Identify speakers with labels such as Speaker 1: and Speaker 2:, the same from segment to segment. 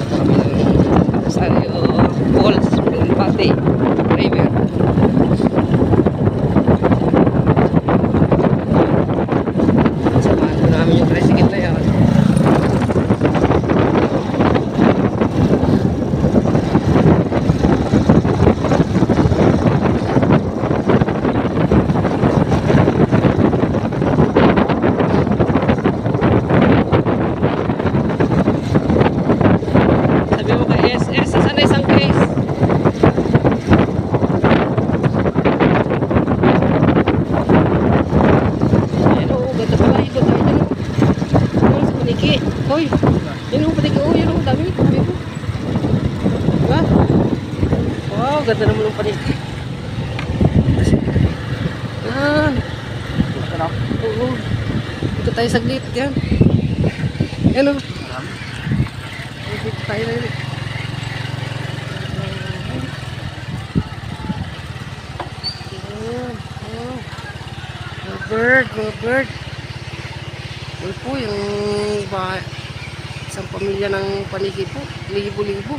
Speaker 1: Kami ng Rosario Falls, Pati River. Samahan ko namin yung tricycle na yan. Sabi mo kay SS, sana isang case. Ayun o, ganda pala. Iba tayo dyan o. Ayun sa paniki. Hoy, yun o, paniki o. Yun o, dami. Dami o. Diba? Wow, ganda naman ng paniki. Yan. Oo. Dito tayo saglit. Yan. Yan o. Dito tayo na. Mga bird. Yun po yung isang pamilya ng paniki po. Libo-libo.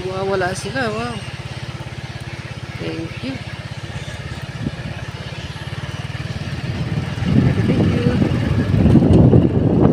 Speaker 1: Wala sila. Wow. Thank you.